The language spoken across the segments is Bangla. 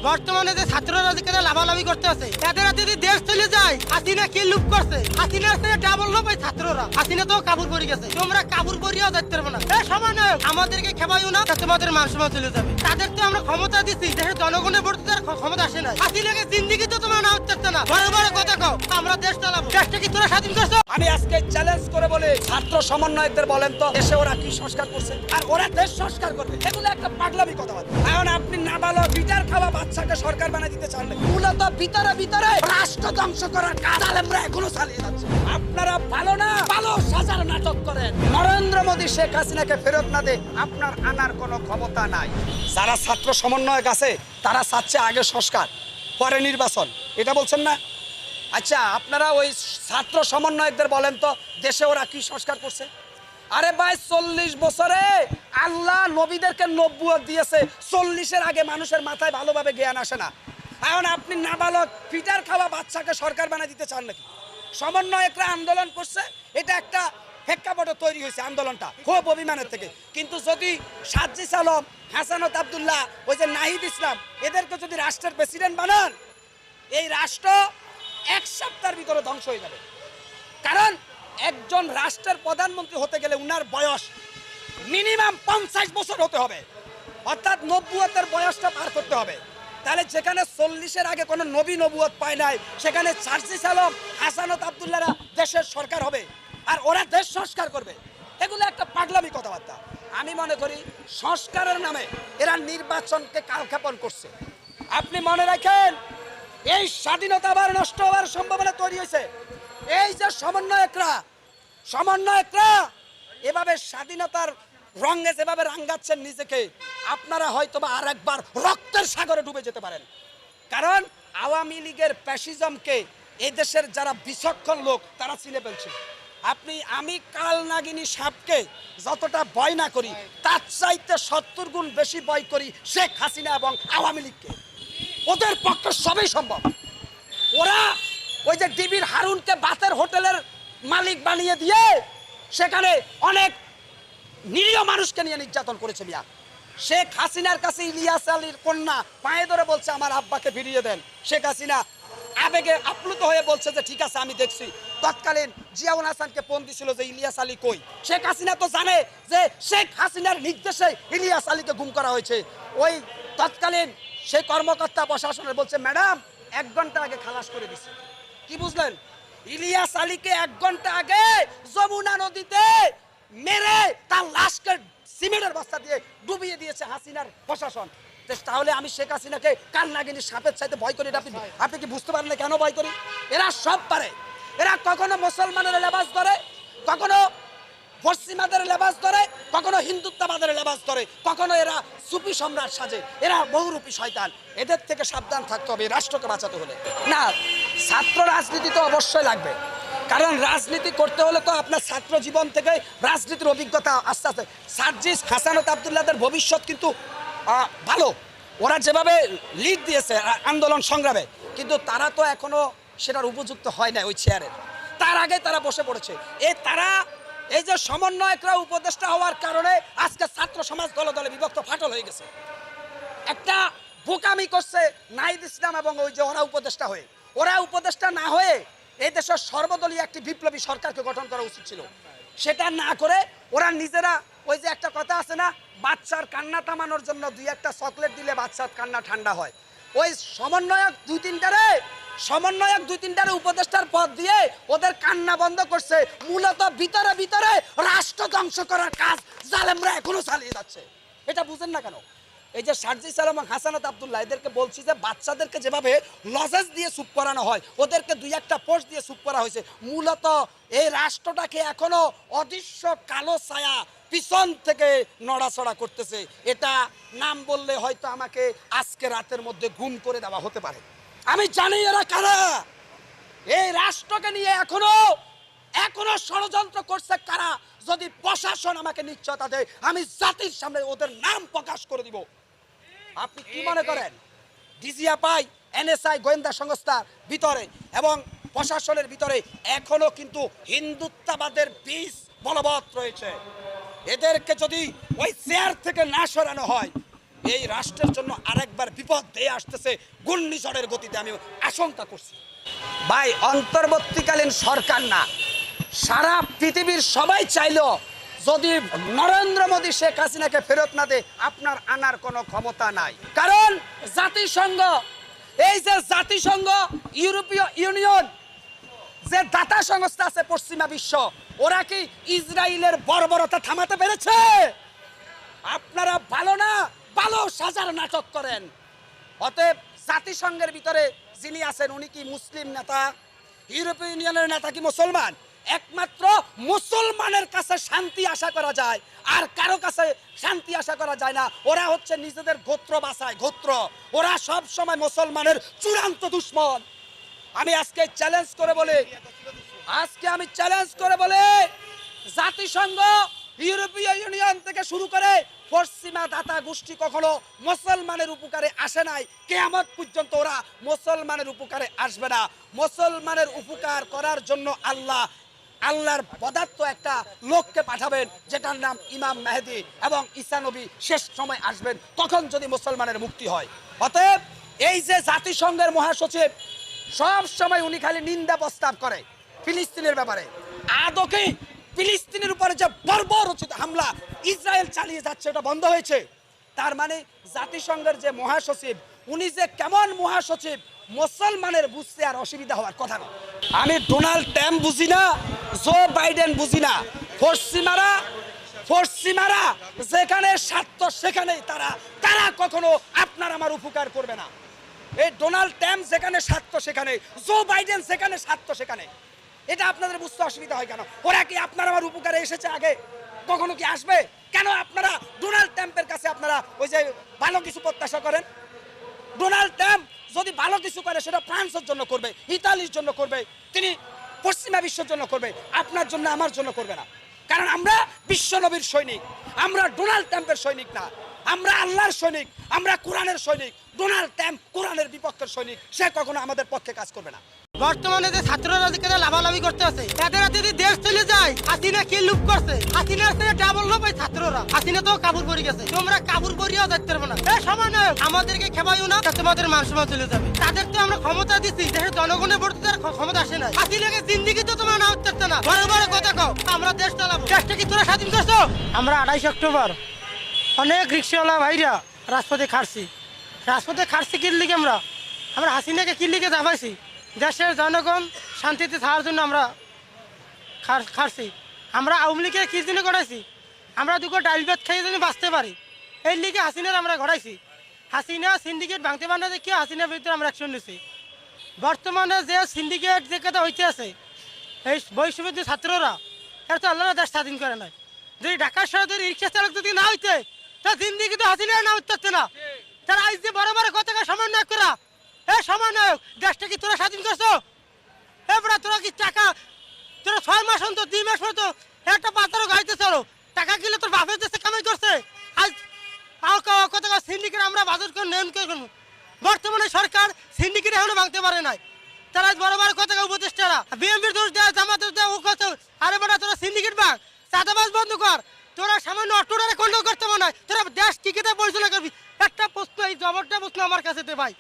বর্তমানে যে ছাত্ররা যেখানে লাভালাভি করতে আছে তাদের হাতে যদি দেশ চলে যায়, হাসিনা কি লুপ করছে, হাসিনার থেকে ডাবল লোভ এই ছাত্ররা। হাসিনা তো কাবুল পড়ে গেছে, তোমরা কাবুল পড়িয়াও যাইতে পারবে না। এই সমন্বয়ক আমাদেরকে খেপাইও না, তোমাদের মান সম্মান চলে যাবে। তাদের তো আমরা ক্ষমতা দিচ্ছি, দেশের জনগণের ভোট তার ক্ষমতা আসে না। হাসিনাকে জিন্দিগি তো তোমরা না উঠতে না, বড় বড় কথা কও আমরা দেশ চালাবো। দেশটা কি তোরা স্বাধীন করছো? আমি আজকে চ্যালেঞ্জ করে বলি, ছাত্র সমন্বয়কদের বলেন তো দেশে ওরা কি সংস্কার করছে আর ওরা দেশ সংস্কার করবে? এগুলো একটা পাগলামি কথাবার্তা। এখন আপনি নাবালক বিচার খাওয়া বাচ্চাকে সরকার বানাই দিতে চান না, মূলত ভিতরে ভিতরে রাষ্ট্র ধ্বংস করার কাজ আমরা এখনো চালিয়ে যাচ্ছি। আপনারা ভালো না ভালো সাজার নাটক করেন। নরেন্দ্র মোদী শেখ হাসিনাকে ফেরত না দে আপনার আনার কোনো ক্ষমতা নাই। যারা ছাত্র সমন্বয়ক আছে তারা চাচ্ছে আগে সংস্কার পরে নির্বাচন, এটা বলছেন না? আচ্ছা, আপনারা ওই ছাত্র সমন্বয়কদের বলেন তো দেশে ওরা কি সংস্কার করছে? আরে ভাই, 40 বছরে আল্লাহ নবীদেরকে নবুয়ত দিয়েছে, 40-এর আগে মানুষের মাথায় ভালোভাবে জ্ঞান আসে না। এখন আপনি নাবালক পিটার খাওয়া বাচ্চাকে সরকার বানাই দিতে চান নাকি? সমন্বয়করা আন্দোলন করছে, এটা একটা প্রেক্ষাপট তৈরি হয়েছে আন্দোলনটা খুব অভিমানের থেকে। কিন্তু যদি সাজ্জিস আলম, হাসানত আব্দুল্লাহ, ওই যে নাহিদ ইসলাম এদেরকে যদি রাষ্ট্রের প্রেসিডেন্ট বানান, এই রাষ্ট্র এক সপ্তাহের ভিতরে ধ্বংস হয়ে যাবে। কারণ একজন রাষ্ট্রের প্রধানমন্ত্রী হতে গেলে উনার বয়স মিনিমাম 50 বছর হতে হবে, অর্থাৎ নবুয়তের বয়সটা পার করতে হবে। তাহলে যেখানে 40-এর আগে কোনো নবী নবুয়ত পায় নাই, সেখানে সাজ্জিস আলম, হাসানত আব্দুল্লাহরা দেশের সরকার হবে আর ওরা দেশ সংস্কার করবে। এগুলো একটা পাগলামি কথাবার্তা। আমি মনে করি সংস্কারের নামে এরা নির্বাচনকে কালক্ষেপণ করছে। আপনি মনে রাখেন, এই স্বাধীনতা আবার নষ্ট হওয়ার সম্ভাবনা তৈরি হয়েছে। এই যে সমন্বয়করা এভাবে স্বাধীনতার রঙে যেভাবে রাঙ্গাচ্ছেন নিজেকে, আপনারা হয়তো বা আর একবার রক্তের সাগরে ডুবে যেতে পারেন। কারণ আওয়ামী লীগের ফ্যাসিজমকে এই দেশের যারা বিচক্ষণ লোক তারা চিনে ফেলছে। আমি কাল নাগিনী সাপকে যতটা ভয় না করি, তার চাইতে 70 গুণ বেশি ভয় করি শেখ হাসিনা এবং আওয়ামী লীগকে। ওদের পক্ষে সবই সম্ভব। ওরা ওই যে ডিবির হারুনকে বাতের হোটেলের মালিক বানিয়ে দিয়ে সেখানে অনেক নিরীহ মানুষকে নিয়ে নির্যাতন করেছে। মিয়া, শেখ হাসিনার কাছে ইলিয়াস আলীর কন্যা পায়ে ধরে বলছে আমার আব্বাকে ফিরিয়ে দেন। শেখ হাসিনা আবেগে আপ্লুত হয়ে বলছে যে ঠিক আছে আমি দেখছি। তৎকালীন জিয়াউল হাসানকে ফোন দিছিল যে ইলিয়াস আলী কই। শেখ হাসিনা তো জানে যে শেখ হাসিনার নির্দেশে ইলিয়াস আলীকে গুম করা হয়েছে। ওই তৎকালীন সেই কর্মকর্তা প্রশাসনের বলছে ম্যাডাম 1 ঘন্টা আগে খালাস করে দিছে। কি বুঝলেন? ইলিয়াস আলীকে 1 ঘন্টা আগে যমুনা নদীতে মেরে তার লাশকে সিমেন্টের বস্তা দিয়ে ডুবিয়ে দিয়েছে হাসিনার প্রশাসন। তাহলে আমি শেখ হাসিনাকে কাল নাগিনী সাপের চাইতে ভয় করি। আপনি কি বুঝতে পারেন না কেন ভয় করি? এরা সব পারে। এরা কখনো মুসলমানের লেবাস ধরে, কখনো পশ্চিমাদের লেবাস ধরে, কখনো হিন্দুত্ববাদের লেবাস ধরে, কখনো এরা সুফি সম্রাট সাজে। এরা বহুরূপী শয়তান। এদের থেকে সাবধান থাকতে হবে রাষ্ট্রকে বাঁচাতে হলে। না, ছাত্র রাজনীতি তো অবশ্যই লাগবে, কারণ রাজনীতি করতে হলে তো আপনার ছাত্র জীবন থেকে রাজনীতির অভিজ্ঞতা আস্তে আস্তে। সাজ্জিস, হাসানত আব্দুল্লাহদের ভবিষ্যৎ কিন্তু ভালো। ওরা যেভাবে লিড দিয়েছে আন্দোলন সংগ্রামে, কিন্তু তারা তো এখনো সেটার উপযুক্ত হয় না ওই চেয়ারের। তার আগে তারা বসে পড়েছে। এই যে সমন্বয়করা উপদেষ্টা হওয়ার কারণে আজকে ছাত্র সমাজ দলে দলে বিভক্ত ফাটল হয়ে গেছে। একটা বোকামি করছে নাহিদ ইসলাম এবং ওই যে ওরা উপদেষ্টা না হয়ে এই দেশের সর্বদলীয় একটি বিপ্লবী সরকারকে গঠন করা উচিত ছিল। সেটা না করে ওরা নিজেরা ওই যে একটা কথা আছে না, বাচ্চার কান্না থামানোর জন্য 2-1টা চকলেট দিলে বাচ্চার কান্না ঠান্ডা হয়। ওই সমন্বয়ক 2-3টারে উপদেষ্টার পদ দিয়ে ওদের কান্না বন্ধ করছে। মূলত ভিতরে ভিতরে রাষ্ট্র ধ্বংস করার কাজ জালেমরা এখনো চালিয়ে যাচ্ছে। এটা বুঝেন না কেন? এই যে সাজ্জিস আলম এবং হাসানত আব্দুল্লাহ এদেরকে বলছি যে বাচ্চাদেরকে যেভাবে লজেস দিয়ে চুপ করানো হয়, ওদেরকে 2-1টা পোস্ট দিয়ে চুপ করা হয়েছে। মূলত এই রাষ্ট্রটাকে এখনো অদৃশ্য কালো ছায়া পিছন থেকে নড়াচড়া করতেছে। এটা নাম বললে হয়তো আমাকে আজকে রাতের মধ্যে গুম করে দেওয়া হতে পারে। আমি জানি এরা কারা। এই রাষ্ট্রকে নিয়ে এখনো ষড়যন্ত্র করছে কারা। যদি প্রশাসন আমাকে নিশ্চয়তা দেয়, আমি জাতির সামনে ওদের নাম প্রকাশ করে দিব। আপনি কি মনে করেন ডিজিএফআই, এনএসআই গোয়েন্দা সংস্থার ভিতরে এবং প্রশাসনের ভিতরে এখনো কিন্তু হিন্দুত্ববাদের বীজ বলবৎ রয়েছে। এদেরকে যদি ওই চেয়ার থেকে না সরানো হয়, এই রাষ্ট্রের জন্য আরেকবার বিপদ হয়ে আসতেছে ঘূর্ণিঝড়ের গতিতে, আমি আশঙ্কা করছি। ভাই, অন্তর্বর্তীকালীন সরকার না, সারা পৃথিবীর সবাই চাইলো যদি নরেন্দ্র মোদী শেখ হাসিনাকে ফেরত না দেয়, আপনার আনার কোনো ক্ষমতা নাই। কারণ জাতিসংঘ, এই যে জাতিসংঘ, ইউরোপীয় ইউনিয়ন, যে দাতা সংস্থা আছে পশ্চিমা বিশ্ব, ওরা কি ইসরায়েলের বর্বরতা থামাতে পেরেছে? আপনারা ভালো না ভালো সাজার নাটক করেন। অতএব জাতিসংঘের ভিতরে যিনি আছেন উনি কি মুসলিম নেতা? ইউরোপীয় ইউনিয়নের নেতা কি মুসলমান? একমাত্র মুসলমানের কাছে শান্তি আশা করা যায়, আর কারো কাছে শান্তি আশা করা যায় না। ওরা হচ্ছে নিজেদের গোত্র বাঁচায়, গোত্র। ওরা সব সময় মুসলমানের চূড়ান্ত দুশমন। আমি আজকে চ্যালেঞ্জ করে বলি, জাতিসংঘ, ইউরোপীয় ইউনিয়ন থেকে শুরু করে পশ্চিমা দাতা গোষ্ঠী কখনো মুসলমানের উপকারে আসে নাই। কিয়ামত পর্যন্ত ওরা মুসলমানের উপকারে আসবে না। মুসলমানের উপকার করার জন্য আল্লাহর পদার্থ একটা লোককে পাঠাবেন, যেটার নাম ইমাম মেহেদী, এবং ঈসা নবী শেষ সময় আসবেন, তখন যদি মুসলমানের মুক্তি হয়। অতএব এই যে জাতিসংঘের মহাসচিব, সব সময় উনি খালি নিন্দা প্রস্তাব করে ফিলিস্তিনের ব্যাপারে। আদৌ কি ফিলিস্তিনের উপরে যে বর্বরোচিত হামলা ইসরায়েল চালিয়ে যাচ্ছে ওটা বন্ধ হয়েছে? তার মানে জাতিসংঘের যে মহাসচিব, উনি যে কেমন মহাসচিব মুসলমানের বুঝতে আর অসুবিধা হওয়ার কথা না। আমি ডোনাল্ড ট্রাম্প বুঝি না, জো বাইডেন বুঝি না। পশ্চিমারা যেখানে স্বার্থ সেখানেই তারা কখনো আপনার আমার উপকার করবে না। এই ডোনাল্ড ট্রাম্প যেখানে স্বার্থ সেখানে, জো বাইডেন যেখানে স্বার্থ সেখানে। এটা আপনাদের বুঝতে অসুবিধা হয় কেন? ওরা কি আপনার আমার উপকারে এসেছে আগে? কখনো কি আসবে? কেন আপনারা ডোনাল্ড ট্রাম্পের কাছে আপনারা ওই যে ভালো কিছু প্রত্যাশা করেন? ডোনাল্ড ট্রাম্প যদি ভালো কিছু করে সেটা ফ্রান্সের জন্য করবে, ইতালির জন্য করবে, তিনি পশ্চিমা বিশ্বের জন্য করবে, আপনার জন্য আমার জন্য করবে না। কারণ আমরা বিশ্ব নবীর সৈনিক, আমরা ডোনাল্ড ট্রাম্পের সৈনিক না। আমরা আল্লাহর সৈনিক, আমরা কোরআনের সৈনিক। ডোনাল্ড ট্রাম্প কোরআনের বিপক্ষের সৈনিক, সে কখনো আমাদের পক্ষে কাজ করবে না। বর্তমানে যে ছাত্ররা যেখানে লাভালাভি করতে আছে, তাদের হাতে যদি দেশ চলে যায়, হাসিনা কি লুপ করছে? হাসিনার থেকে ডাবল লোপ এই ছাত্ররা। হাসিনা তো কাবুর পরে গেছে, তোমরা কাবুর পরিয়াও দেখতে পারবে না। এই সমন্বয়ক, আমাদেরকে খেপাইও না, তোমাদের মান সম্মান চলে যাবে। তাদের তো আমরা ক্ষমতা দিচ্ছি, দেশের জনগণের ভোট তার ক্ষমতা আসে না। হাসিনাকে জিন্দিগি তো তোমরা নাও করতে না। বড় বড় কথা কও, আমরা দেশ চালাবো। দেশটা কি তোরা স্বাধীন করছো? আমরা 28 অক্টোবর অনেক রিক্সাওয়ালা ভাইরা রাজপথে খাটছি কি লিগে? আমরা হাসিনাকে কি লিগে দাবাইছি? দেশের জনগণ শান্তিতে থাকার জন্য আমরা খাটছি। আমরা আওয়ামী লীগের কি জন্য গড়াইছি? আমরা দুটো ডাইল ভাত খেয়ে যেন বাঁচতে পারি, এই লিগে হাসিনার আমরা গড়াইছি। হাসিনা সিন্ডিকেট ভাঙতে পারে না দেখি হাসিনার বিরুদ্ধে আমরা অ্যাকশন নিয়েছি। বর্তমানে যে সিন্ডিকেট যে কথা হইতে আছে, এই বৈষম্য ছাত্ররা, এর তো আল্লাহ দেশ স্বাধীন করে নাই। যদি ঢাকা শহরের রিক্সা চালক যদি না হইতে, তা জিন্দিগি তো হাসিনা না উঠতে না। তারা আজ যে বড় বড় কথা সমন্বয় করা, সমন্বয়ক, দেশটা কি তোরা স্বাধীন করছো? এবার তোরা কি টাকা, তোরা 6 মাস অন্তর 2 মাস পর তো একটা পাতারও গাড়িতে চলো, টাকা কিলো তোর বাপের দেশে কামাই করছে। আজ কত সিন্ডিকেট আমরা বাজার করে নিয়ম করবো। বর্তমানে সরকার সিন্ডিকেট এখনো ভাঙতে পারে নাই। তারা বড় বড় কথা উপদেষ্টারা বিএনপির দোষ দেয়, জামাতের দেয়, ও কথা। আরে বেটা, তোরা সিন্ডিকেট ভাঙ, চাঁদাবাজ বন্ধ কর। তোরা সামান্য অটোটারে কন্ট্রোল করতে পারে না, তোরা দেশ কি কেটে পরিচালনা করবি? একটা প্রশ্ন, এই জবাবটা প্রশ্ন আমার কাছে দে ভাই।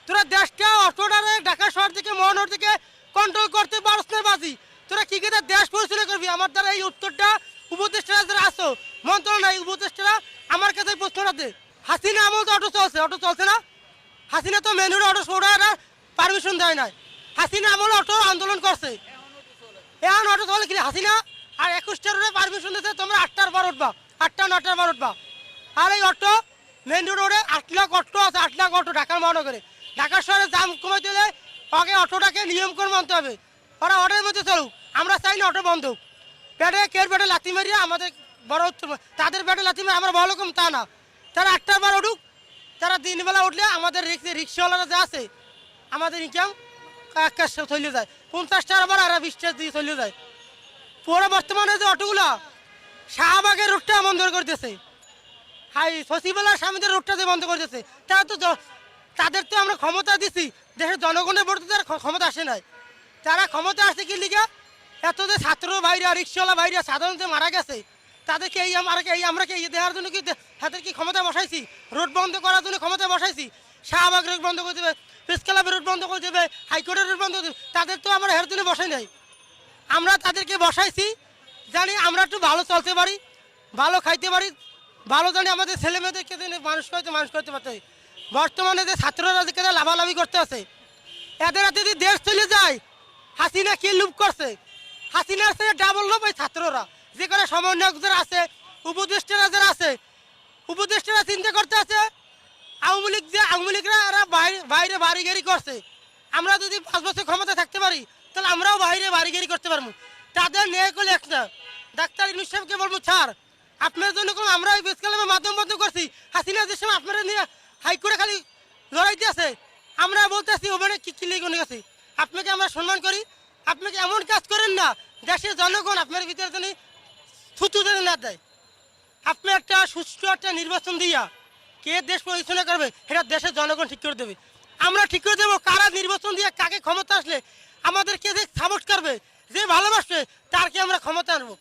তোরা দেশটা অটোটারে ঢাকা শহর থেকে মহানগর থেকে কন্ট্রোল করতে পারছ না বাজি, তোরা কি কেটে দেশ পরিচালনা করবি? আমার দ্বারা এই উত্তরটা উপদেষ্টারা যারা আসো মন্ত্রণালয়, উপদেষ্টারা আমার কাছে প্রশ্নটা দে। হাসিনা আমল তো অটো চলছে না? হাসিনা তো মেনুর অটো সৌরা পারমিশন দেয় নাই। হাসিনা আমল অটো আন্দোলন করছে, এখন অটো চলে কি? হাসিনা আর 21টার পারমিশন দিতে তোমরা 8টার পর উঠবা, 8টা 9টার পর উঠবা। আর এই অটো মেন রোডে 8 লাখ অটো আছে, 8 লাখ অটো ঢাকার মহানগরে। ঢাকা শহরে জাম কমাইতে হলে আগে অটোটাকে নিয়ম করে মানতে হবে। ওরা অটোর মধ্যে চলুক, আমরা চাই না অটো বন্ধ হোক। পেটে লাথি মারিয়ে আমাদের বড় তাদের পেটে লাথি মারি আমরা বড় রকম তা না। তারা 8টার পর উঠুক, তারা দিনবেলা উঠলে আমাদের রিক্সাওয়ালারা যা আছে আমাদের ইনকাম আকাশ চলে যায়। 50 টাকার আবার আর 20 টাকা দিয়ে চলে যায়। পুরো বর্তমানে যে অটোগুলো শাহবাগের রুটটা বন্ধ করে দিয়েছে, সচিবালয়ের স্বামীদের রুটটা দিয়ে বন্ধ করে দিয়েছে। তাদের তো আমরা ক্ষমতা দিছি, দেশের জনগণের ভোট তার ক্ষমতা আসে নাই। তারা ক্ষমতা আসছে কি লিগা? এত যে ছাত্র ভাইরা, রিক্সাওয়ালা ভাইরা সাধারণত মারা গেছে, তাদেরকে আমরা কি দেওয়ার জন্য কি হাতের কি ক্ষমতা বসাইছি? রোড বন্ধ করার জন্য ক্ষমতা বসাইছি? শাহবাগ রোড বন্ধ করে দেবে, প্রেস ক্লাবের রোড বন্ধ করে দেবে, হাইকোর্টের রোড বন্ধ করে দেবে, তাদের তো আমরা হের জন্য বসাই নাই। আমরা তাদেরকে বসাইছি জানি আমরা একটু ভালো চলতে পারি, ভালো খাইতে পারি, ভালো জানি আমাদের ছেলে মেয়েদেরকে মানুষ করতে পারতে। বর্তমানে যে ছাত্ররা যে লাভালাভি করতে আছে, এদের হাতে যদি দেশ চলে যায়, হাসিনা কি লুপ করছে? হাসিনার সাথে ডাবল লোভ এই ছাত্ররা, যে করে সমন্বয়ক যারা আছে, উপদেষ্টারা চিন্তা করতে আছে আওয়ামী লীগরা এরা বাইরে বাড়িগাড়ি করছে। আমরা যদি 5 বছর ক্ষমতা থাকতে পারি তাহলে আমরাও বাইরে বাড়িগাড়ি করতে পারবো। তাদের নিয়ে করলে একটা ডাক্তার ইউনূস সাহেবকে বলবো, স্যার আপনার জন্য কোনো আমরা ওই প্রেস ক্লাবের মাধ্যম বন্ধ করছি, হাসিনা যে সময় আপনারা নিয়ে হাইকোর্টে খালি লড়াইতে আছে, আমরা বলতেছি ওখানে কি লিখে গেছি। আপনাকে আমরা সম্মান করি, আপনাকে এমন কাজ করেন না দেশের জনগণ আপনার ভিতরে জানি থুতু যেন না দেয়। আপনি একটা সুষ্ঠু একটা নির্বাচন দিয়া কে দেশ পরিচালনা করবে সেটা দেশের জনগণ ঠিক করে দেবে। আমরা ঠিক করে দেবো কারা নির্বাচন দিয়ে কাকে ক্ষমতা আসলে আমাদেরকে যে সাপোর্ট করবে, যে ভালোবাসবে তারকে আমরা ক্ষমতা আনবো।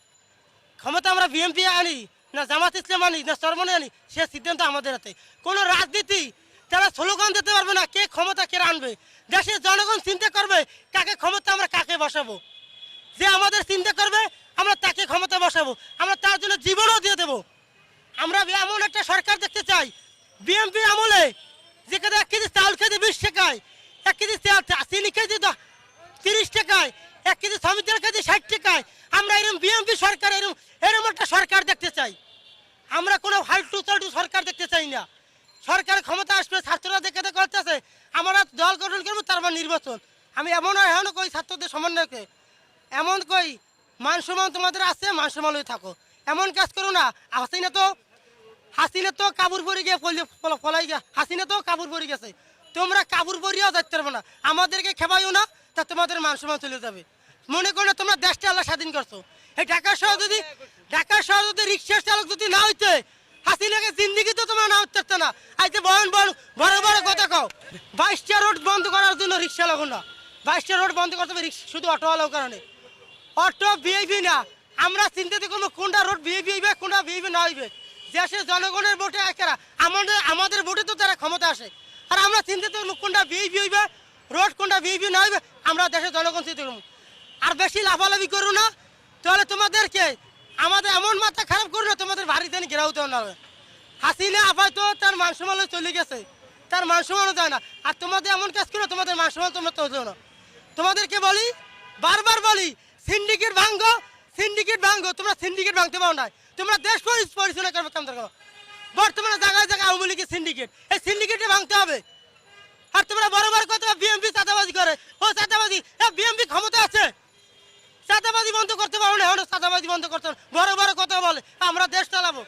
ক্ষমতা আমরা বিএনপি আনি না জামাত ইসলাম আনি না চরমনে আনি, সে সিদ্ধান্ত আমাদের হাতে। কোনো রাজনীতি তারা স্লোগান দিতে পারবে না কে ক্ষমতা কে আনবে। দেশের জনগণ চিন্তা করবে কাকে ক্ষমতা আমরা কাকে বসাবো। যে আমাদের চিন্তা করবে আমরা তাকে ক্ষমতা বসাবো, আমরা তার জন্য জীবনও দিয়ে দেবো। আমরা এমন একটা সরকার দেখতে চাই বিএনপি আমলে যেখানে 1 কেজি চাউল খেতে 20 টাকায়, 1 কেজি চিনি খেতে 30 টাকায়, 1 কেজি সমিতির খেতে 60 টাকায়। আমরা এরকম বিএনপি সরকার এরকম একটা সরকার দেখতে চাই। আমরা কোনো ফালতু সরকার দেখতে চাই না। সরকার ক্ষমতা আসবে, ছাত্ররা দেখে করতেছে, আমরা দল গঠন করবো, তারপর নির্বাচন। আমি এমন কই ছাত্রদের সমন্বয়কে, এমন কই মান সম্মান তোমাদের আছে, মান সম্মান হয়ে থাকো, এমন কাজ করো না। হাসিনা তো কাবুর পরে গিয়ে ফলাই গিয়ে হাসিনা তো কাবুর পরে গেছে, তোমরা কাবুর পরিয়াও যাইতে পারবো না। আমাদেরকে খেপাইও না, তা তোমাদের মান সম্মান চলে যাবে। মনে করো তোমরা দেশটা আল্লাহ স্বাধীন করছো। এই ঢাকা শহর যদি রিক্সা চালক যদি না হইতে, হাসিনাকে জিন্দিগি তো তোমরা না হতে না। আজকে বড় কথা কও, 22টা রোড বন্ধ করার জন্য রিক্সা লাগো না, 22টা রোড বন্ধ করতে হবে শুধু অটোওয়ালার কারণে। অটো ভিআইপি না, আমরা চিন্তা করবো কোনটা রোড ভিআইপি হইবে কোনটা ভিআইপি না হইবে। দেশের জনগণের ভোটে একেরা আমাদের ভোটে তো তারা ক্ষমতা আসে, আর আমরা চিন্তা করবো কোনটা ভিআইপি হইবে রোড কোনটা ভিআইপি না হইবে। আমরা দেশের জনগণ চিন্তা করবো। আর বেশি লাফালাফি করো না, তাহলে তোমাদেরকে আমাদের এমন মাথা খারাপ করো না তোমাদের বাড়িতে ঘেরাও তো না। হাসিনা আপাই তো তার মান সম্মান চলে গেছে, তার মান সম্মানও যায় না। আর তোমাদের এমন কাজ করো তোমাদের মান সম্মান তোমরা তো না। তোমাদেরকে বলি, বারবার বলি, সিন্ডিকেট ভাঙ্গো, তোমরা সিন্ডিকেট ভাঙতে পারো না। তোমরা দেশ পরিচালনা করবে কেমন করো। বর্তমানে জায়গায় আওয়ামী লীগের সিন্ডিকেট, এই সিন্ডিকেটে ভাঙতে হবে। আর তোমরা বড় কথা বিএনপি চাঁদাবাজি করে, ও চাঁদাবাজি, বিএনপি ক্ষমতা আছে, চাঁদাবাজি বন্ধ করতে পারো না, চাঁদাবাজি বন্ধ করতে বড় কথা বলে আমরা দেশ চালাবো।